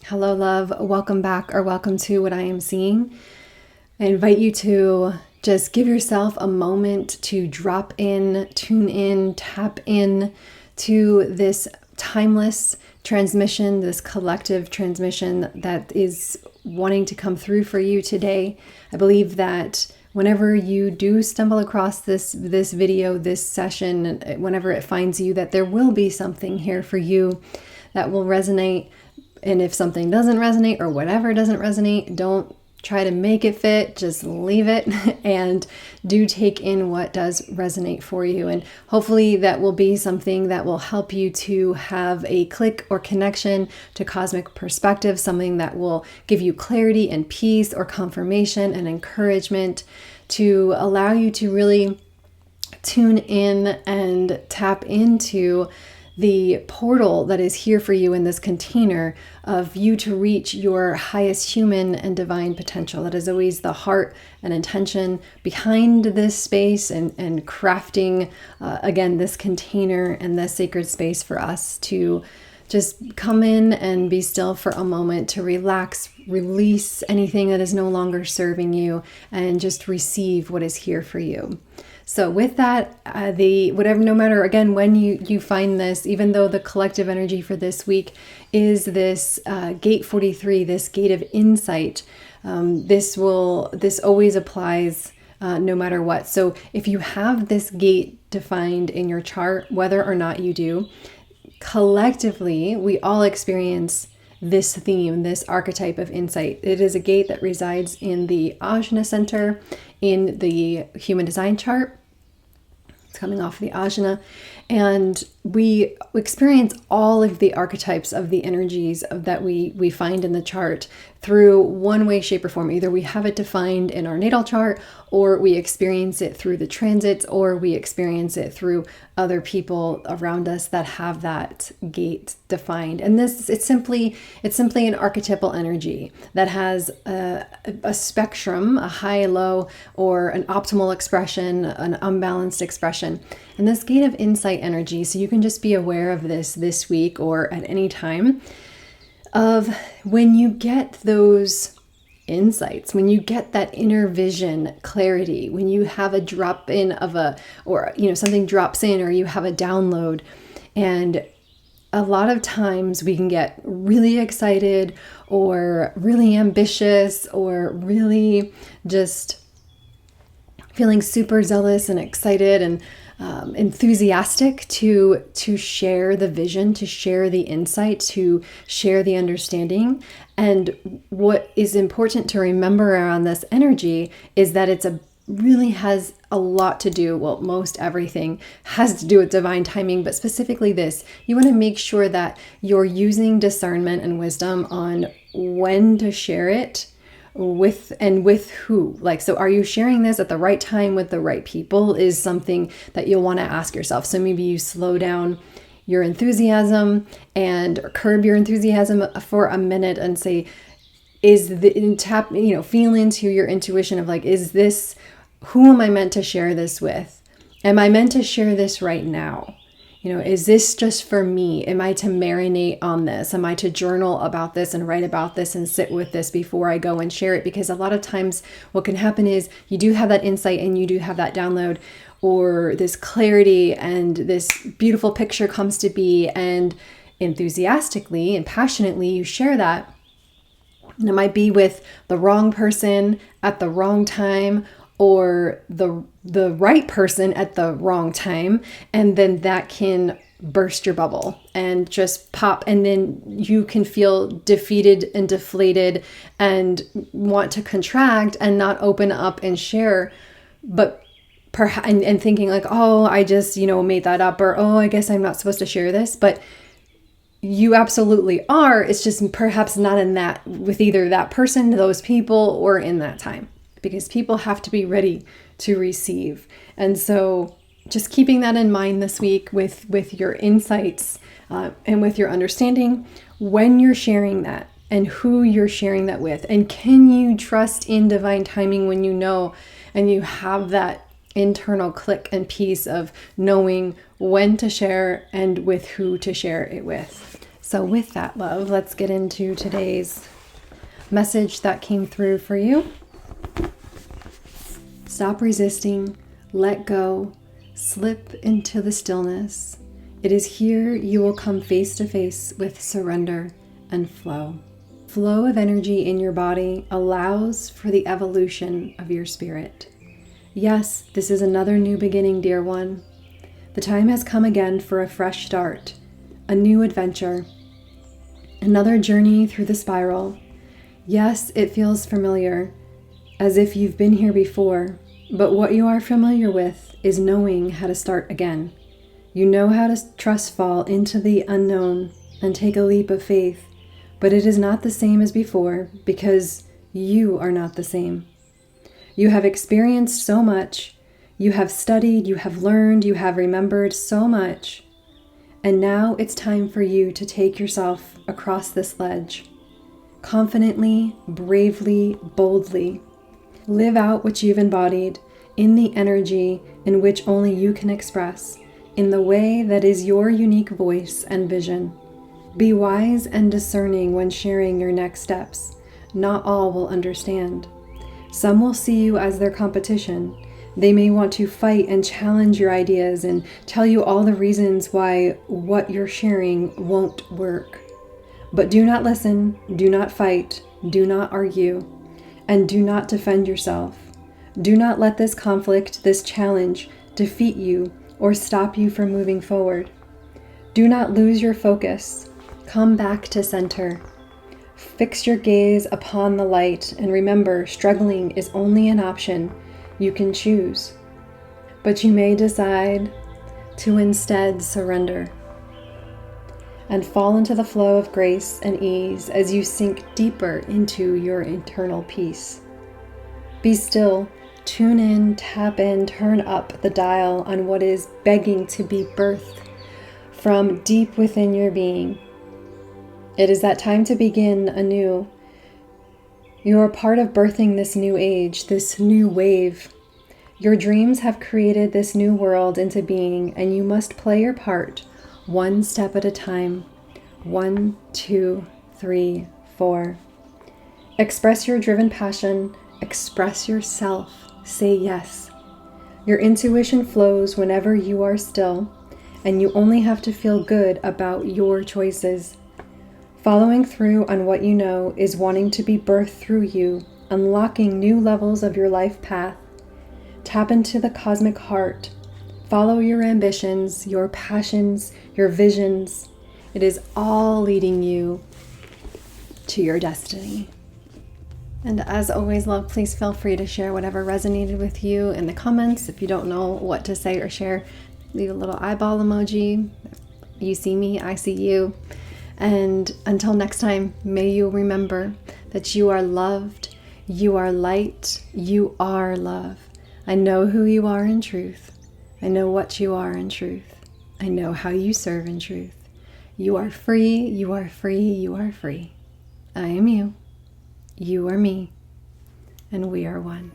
Hello, love. Welcome back or welcome to What I Am Seeing. I invite you to just give yourself a moment to drop in, tune in, tap in to this timeless transmission, this collective transmission that is wanting to come through for you today. I believe that whenever you do stumble across this video, this session, whenever it finds you, that there will be something here for you that will resonate. And if something doesn't resonate or whatever doesn't resonate, don't try to make it fit, just leave it and do take in what does resonate for you. And hopefully that will be something that will help you to have a click or connection to cosmic perspective, something that will give you clarity and peace or confirmation and encouragement to allow you to really tune in and tap into the portal that is here for you in this container of you to reach your highest human and divine potential. That is always the heart and intention behind this space and crafting, again, this container and this sacred space for us to just come in and be still for a moment, to relax, release anything that is no longer serving you, and just receive what is here for you. So with that, no matter again when you find this, even though the collective energy for this week is this gate 43, this gate of insight, this always applies no matter what. So if you have this gate defined in your chart, whether or not you do, collectively we all experience this theme, this archetype of insight. It is a gate that resides in the Ajna center in the human design chart. It's coming off the Ajna, and we experience all of the archetypes of the energies that we find in the chart through one way, shape, or form. Either we have it defined in our natal chart, or we experience it through the transits, or we experience it through other people around us that have that gate defined. And it's simply an archetypal energy that has a spectrum, a high, low, or an optimal expression, an unbalanced expression. And this gate of insight energy, so you can just be aware of this week or at any time, of when you get those insights, when you get that inner vision clarity, when you have a drop in something drops in, or you have a download. And a lot of times we can get really excited or really ambitious or really just feeling super zealous and excited and enthusiastic to share the vision, to share the insight, to share the understanding. And what is important to remember around this energy is that really has a lot to do, well, most everything has to do with divine timing, but specifically this, you want to make sure that you're using discernment and wisdom on when to share it with who. So are you sharing this at the right time with the right people is something that you'll want to ask yourself. So maybe you slow down your enthusiasm and curb your enthusiasm for a minute and say, feel into your intuition of who am I meant to share this with? Am I meant to share this right now? Is this just for me? Am I to marinate on this? Am I to journal about this and write about this and sit with this before I go and share it? Because a lot of times what can happen is you do have that insight and you do have that download or this clarity, and this beautiful picture comes to be, and enthusiastically and passionately you share that. And it might be with the wrong person at the wrong time, or the right person at the wrong time, and then that can burst your bubble and just pop, and then you can feel defeated and deflated and want to contract and not open up and share, but perhaps and thinking oh, I just made that up, or oh, I guess I'm not supposed to share this. But you absolutely are. It's just perhaps not in that, with either that person, those people, or in that time. Because people have to be ready to receive. And so just keeping that in mind this week with your insights and with your understanding when you're sharing that and who you're sharing that with. And can you trust in divine timing when you know and you have that internal click and peace of knowing when to share and with who to share it with. So with that, love, let's get into today's message that came through for you. Stop resisting, let go, slip into the stillness. It is here you will come face to face with surrender and flow. Flow of energy in your body allows for the evolution of your spirit. Yes, this is another new beginning, dear one. The time has come again for a fresh start, a new adventure, another journey through the spiral. Yes, it feels familiar, as if you've been here before, but what you are familiar with is knowing how to start again. You know how to trust fall into the unknown and take a leap of faith, but it is not the same as before because you are not the same. You have experienced so much, you have studied, you have learned, you have remembered so much, and now it's time for you to take yourself across this ledge. Confidently, bravely, boldly. Live out what you've embodied in the energy in which only you can express, in the way that is your unique voice and vision. Be wise and discerning when sharing your next steps. Not all will understand. Some will see you as their competition. They may want to fight and challenge your ideas and tell you all the reasons why what you're sharing won't work. But do not listen, do not fight, do not argue, and do not defend yourself. Do not let this conflict, this challenge, defeat you or stop you from moving forward. Do not lose your focus. Come back to center. Fix your gaze upon the light, and remember, struggling is only an option you can choose. But you may decide to instead surrender and fall into the flow of grace and ease as you sink deeper into your internal peace. Be still, tune in, tap in, turn up the dial on what is begging to be birthed from deep within your being. It is that time to begin anew. You are part of birthing this new age, this new wave. Your dreams have created this new world into being, and you must play your part one step at a time. 1, 2, 3, 4. Express your driven passion. Express yourself. Say yes. Your intuition flows whenever you are still, and you only have to feel good about your choices. Following through on what you know is wanting to be birthed through you, unlocking new levels of your life path. Tap into the cosmic heart. Follow your ambitions, your passions, your visions. It is all leading you to your destiny. And as always, love, please feel free to share whatever resonated with you in the comments. If you don't know what to say or share, leave a little eyeball emoji. You see me, I see you. And until next time, may you remember that you are loved, you are light, you are love. I know who you are in truth. I know what you are in truth. I know how you serve in truth. You are free, you are free, you are free. I am you. You are me. And we are one.